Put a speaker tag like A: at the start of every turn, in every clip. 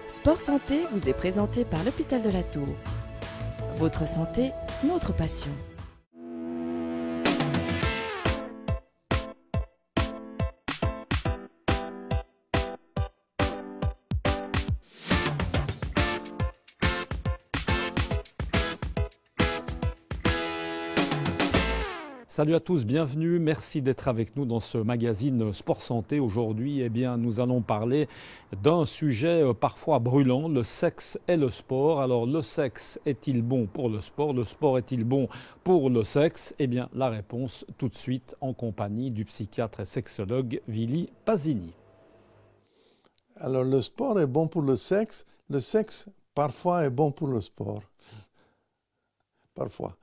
A: Sport Santé vous est présenté par l'Hôpital de la Tour. Votre santé, notre passion.
B: Salut à tous, bienvenue, merci d'être avec nous dans ce magazine Sport Santé. Aujourd'hui, nous allons parler d'un sujet parfois brûlant, le sexe et le sport. Alors, le sexe est-il bon pour le sport? Le sport est-il bon pour le sexe? La réponse tout de suite en compagnie du psychiatre et sexologue Vili Pasini.
C: Alors, le sport est bon pour le sexe parfois est bon pour le sport. Parfois.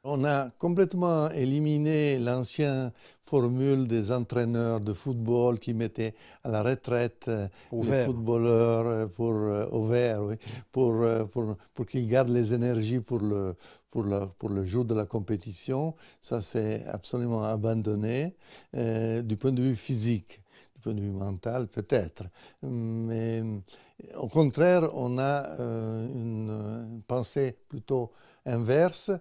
C: On a complètement éliminé l'ancienne formule des entraîneurs de football qui mettaient à la retraite les footballeurs au vert, oui, pour qu'ils gardent les énergies pour le jour de la compétition. Ça, c'est absolument abandonné du point de vue physique. Du point de vue mental, peut-être. Mais au contraire, on a une pensée plutôt inverse.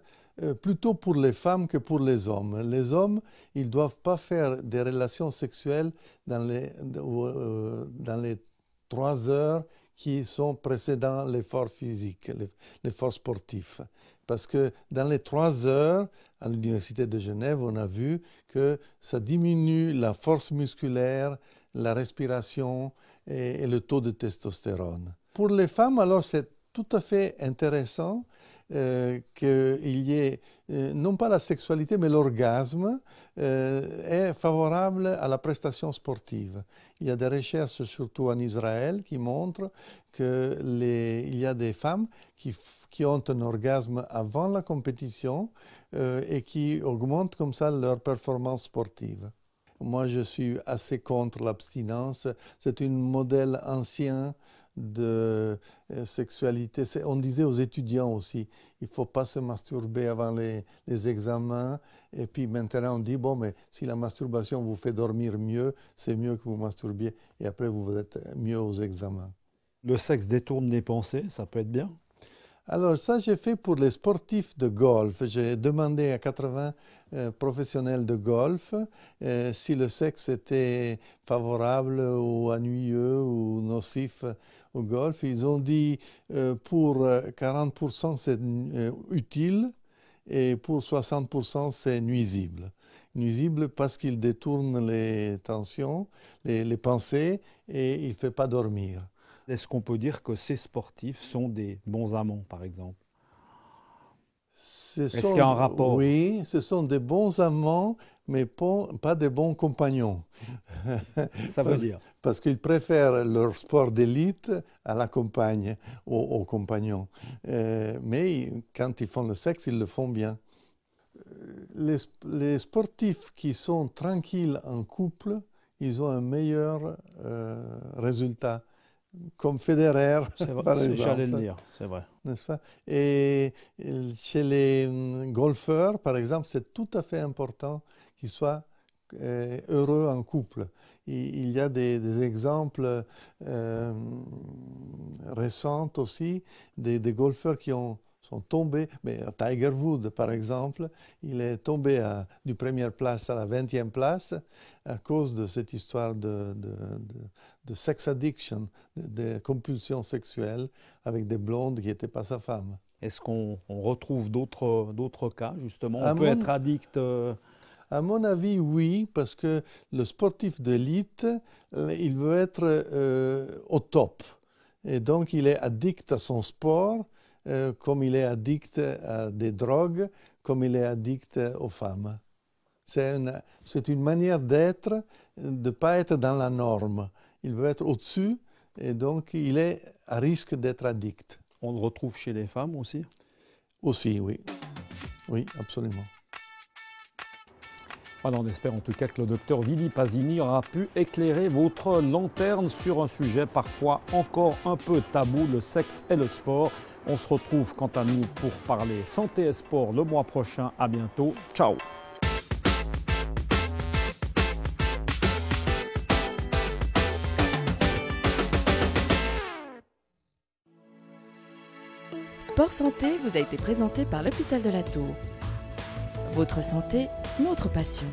C: Plutôt pour les femmes que pour les hommes. Les hommes, ils ne doivent pas faire des relations sexuelles dans les 3 heures qui sont précédant l'effort physique, l'effort sportif. Parce que dans les 3 heures, à l'Université de Genève, on a vu que ça diminue la force musculaire, la respiration et le taux de testostérone. Pour les femmes, alors, c'est tout à fait intéressant qu'il y ait, non pas la sexualité, mais l'orgasme est favorable à la prestation sportive. Il y a des recherches, surtout en Israël, qui montrent qu'il y a des femmes qui ont un orgasme avant la compétition et qui augmentent comme ça leur performance sportive. Moi, je suis assez contre l'abstinence. C'est un modèle ancien de sexualité. On disait aux étudiants aussi, il ne faut pas se masturber avant les examens. Et puis maintenant, on dit, bon, mais si la masturbation vous fait dormir mieux, c'est mieux que vous masturbiez. Et après, vous êtes mieux aux examens.
B: Le sexe détourne les pensées, ça peut être bien?
C: Alors ça, j'ai fait pour les sportifs de golf. J'ai demandé à 80 professionnels de golf si le sexe était favorable ou ennuyeux ou nocif au golf. Ils ont dit pour 40% c'est utile et pour 60% c'est nuisible. Nuisible parce qu'il détourne les tensions, les pensées et il ne fait pas dormir.
B: Est-ce qu'on peut dire que ces sportifs sont des bons amants, par exemple? Est-ce qu'il y a un rapport?
C: Oui, ce sont des bons amants, mais pas des bons compagnons.
B: Ça veut dire?
C: Parce qu'ils préfèrent leur sport d'élite à la compagne, aux compagnons. Mais quand ils font le sexe, ils le font bien. Les sportifs qui sont tranquilles en couple, ils ont un meilleur résultat. Comme Federer, par exemple.
B: J'allais le dire, c'est vrai.
C: N'est-ce pas? Et chez les golfeurs, par exemple, c'est tout à fait important qu'ils soient heureux en couple. Il y a des exemples récents aussi, des golfeurs qui sont tombés. Mais Tiger Woods, par exemple, il est tombé du première place à la 20e place à cause de cette histoire de sex addiction, de compulsion sexuelle avec des blondes qui n'étaient pas sa femme.
B: Est-ce qu'on retrouve d'autres cas, justement? On peut être addict
C: À mon avis, oui, parce que le sportif d'élite, il veut être au top. Et donc, il est addict à son sport, comme il est addict à des drogues, comme il est addict aux femmes. C'est une manière d'être, de ne pas être dans la norme. Il veut être au-dessus et donc il est à risque d'être addict.
B: On le retrouve chez les femmes aussi?
C: Aussi, oui. Oui, absolument.
B: Voilà, on espère en tout cas que le docteur Vili Pasini aura pu éclairer votre lanterne sur un sujet parfois encore un peu tabou, le sexe et le sport. On se retrouve quant à nous pour parler santé et sport le mois prochain. À bientôt. Ciao!
A: Sport Santé vous a été présenté par l'hôpital de la Tour. Votre santé, notre passion.